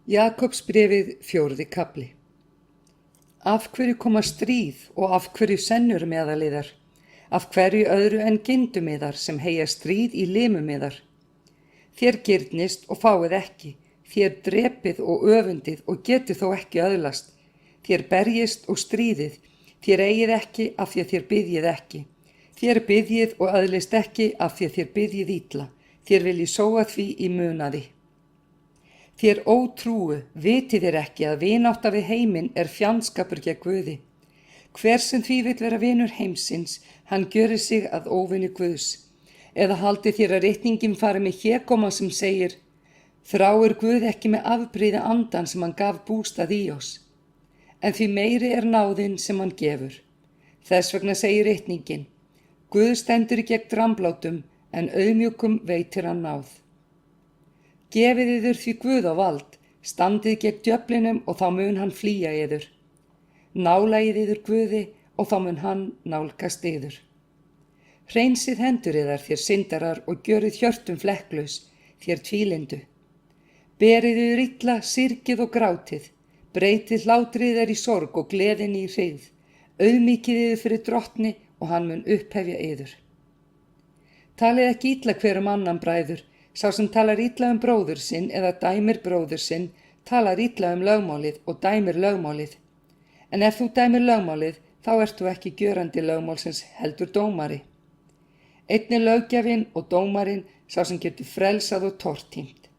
Jakobsbréfið 4. kafli. Af hverju koma stríð og af hverju sennur meðal yðar? Af hverju öðru en gindum yðar sem heyja stríð í limum yðar? Þér girnist og fáið ekki, þér drepið og öfundið og getið þó ekki öðlast. Þér berjist og stríðið, þér eigið ekki af því að þér biðjið ekki. Þér biðjið og öðlist ekki af því að þér biðjið illa, þér viljið sóa því í munaði. Þér ótrúu, vitið þér ekki að vinátta við heiminn er fjandskapur gegn Guði. Hver sem því vill vera vinur heimsins, hann gjörir sig að óvini Guðs. Eða haldið þér að ritningin fari með hégóma sem segir: þráir Guð ekki með afbrýði andan sem hann gaf bústað í oss. En því meiri er náðin sem hann gefur. Þess vegna segir ritningin: Guð stendur gegn dramblátum, en auðmjúkum veitir hann náð. Gefið yður því Guð á vald, standið gegn djöflinum og þá mun hann flýja yður. Nálagið yður Guði og þá mun hann nálgast yður. Hreinsið hendur yðar þér syndarar og gjörið hjörtum flekklaus, þér tvílindu. Berið yður illa, syrgið og grátið, breytið hlátrið þér í sorg og gleðin í hryggð, auðmýkið yður fyrir drottni og hann mun upphefja yður. Talið ekki illa hver annan bræður, sá sem talar illa bróður sinn eða dæmir bróður sinn, talar illa lögmálið og dæmir lögmálið. En ef þú dæmir lögmálið, þá ert þú ekki gjörandi lögmálsins heldur dómari. Einn löggjafinn og dómarinn, sá sem getur frelsað og tortímt.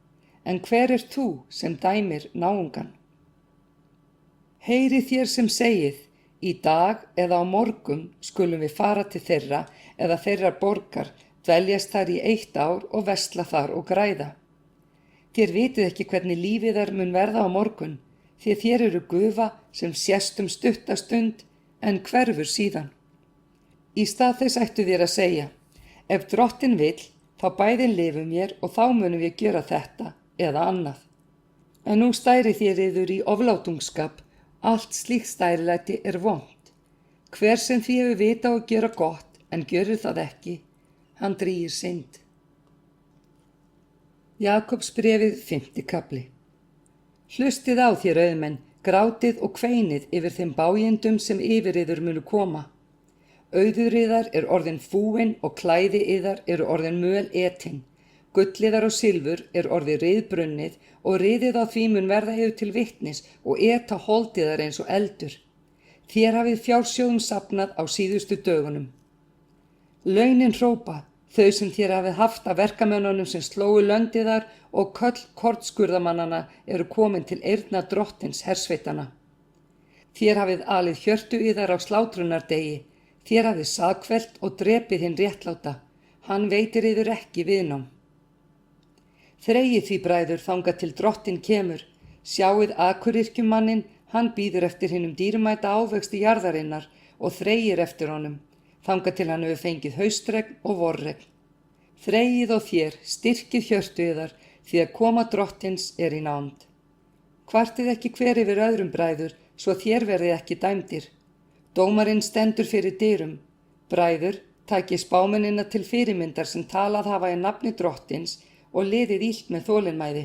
En hver þú sem dæmir náungan? Heyrið þér sem segið: í dag eða á morgun skulum við fara til þeirra eða þeirrar borgar, dveljast þar í 1 ár og versla þar og græða. Þér vitið ekki hvernig lífið mun verða á morgun, því þér eru gufa sem sést stutta stund en hverfur síðan. Í stað þess ættu þér að segja: ef Drottinn vill, þá bæði lifum mér og þá munum við gera þetta eða annað. En nú stærið þér yður í oflátungskap, allt slíkt stærilæti er vont. Hver sem því hefur vita og gera gott en gjörir það ekki, hann drýgir synd. Jakobsbréfið 5. kafli. Hlustið á þér auðmenn, grátið og kveinið yfir þeim bágindum sem yfir yður munu koma. Auður yðar er orðin fúin og klæði yðar eru orðin möl etin. Gulliðar og silfur er orðið riðbrunnið og riðið á því mun verða yður til vitnis og eta holdiðar eins og eldur. Þér hafið fjársjóðum safnað á síðustu dögunum. Launin hrópa, þau sem þér hafið haft af verkamönnunum sem slóu löndiðar og köll kortskurðamannana eru komin til eyrna drottins hersveitana. Þér hafið alið hjörtu yðar á slátrunardegi, þér hafið sakfellt og drepið hinn réttláta, hann veitir yður ekki viðnám. Þreyið því bræður þangað til drottin kemur, sjáið akurirkjumanninn, hann bíður eftir hinnum dýrmæta ávexti jarðarinnar og þreyir eftir honum, þangað til hann hefur fengið haustregn og vorregn. Þreyið og þér, styrkið hjörtu yðar, því að koma drottins er í nánd. Kvartið ekki hver yfir öðrum bræður, svo þér verðið ekki dæmdir. Dómarinn stendur fyrir dyrum. Bræður, takið spámennina til fyrirmyndar sem talað hafa í nafni drottins og liðið illt með þolinmæði.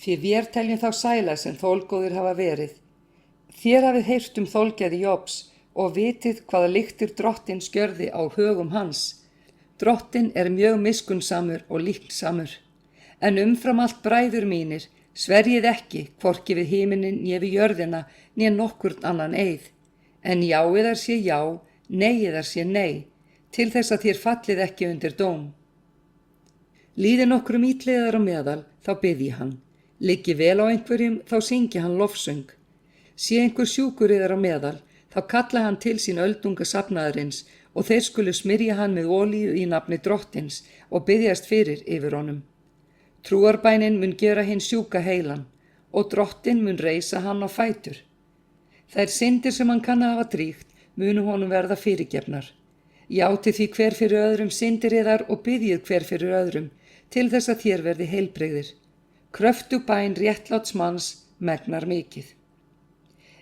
Því vér teljum þá sæla sem þolgóðir hafa verið. Þér hafið heyrt þolgæði Jobs, og vitið hvaða lyktir drottinn skjörði á högum hans. Drottinn er mjög miskunnsamur og líknsamur. En umfram allt bræður mínir, sverjið ekki, hvorki við himinin né við jörðina, né nokkurn annan eið. En já yðar sé já, nei yðar sé nei, til þess að þér fallið ekki undir dóm. Líði nokkrum ítliðar á meðal, þá biðji hann. Liggi vel á einhverjum, þá syngi hann lofsöng. Sé einhver sjúkur yðar á meðal, þá kalla hann til sín öldunga safnaðarins og þeir skulu smyrja hann með olíu í nafni drottins og biðjast fyrir yfir honum. Trúarbænin mun gera hinn sjúka heilan og drottin mun reisa hann á fætur. Þær syndir sem hann kann að hafa drýgt munu honum verða fyrirgefnar. Játið því hver fyrir öðrum syndir yðar og biðjið hver fyrir öðrum til þess að þér verði heilbrigðir. Kröftug bæn réttláts manns megnar mikið.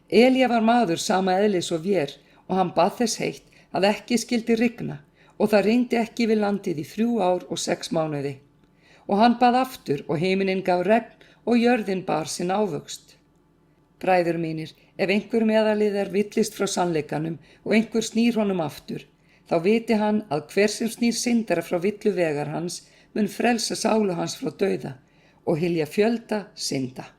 Elía var maður sama eðlis og vér og hann bað þess heitt að ekki skyldi rigna og það rigndi ekki við landið í 3 ár og 6 mánuði. Og hann bað aftur og himinninn gaf regn og jörðin bar sinn ávöxt. Bræður mínir, ef einhver meðal yðar villist frá sannleikanum og einhver snýr honum aftur, þá viti hann að hver sem snýr syndara frá villu vegar hans mun frelsa sálu hans frá dauða og hylja fjölda synda.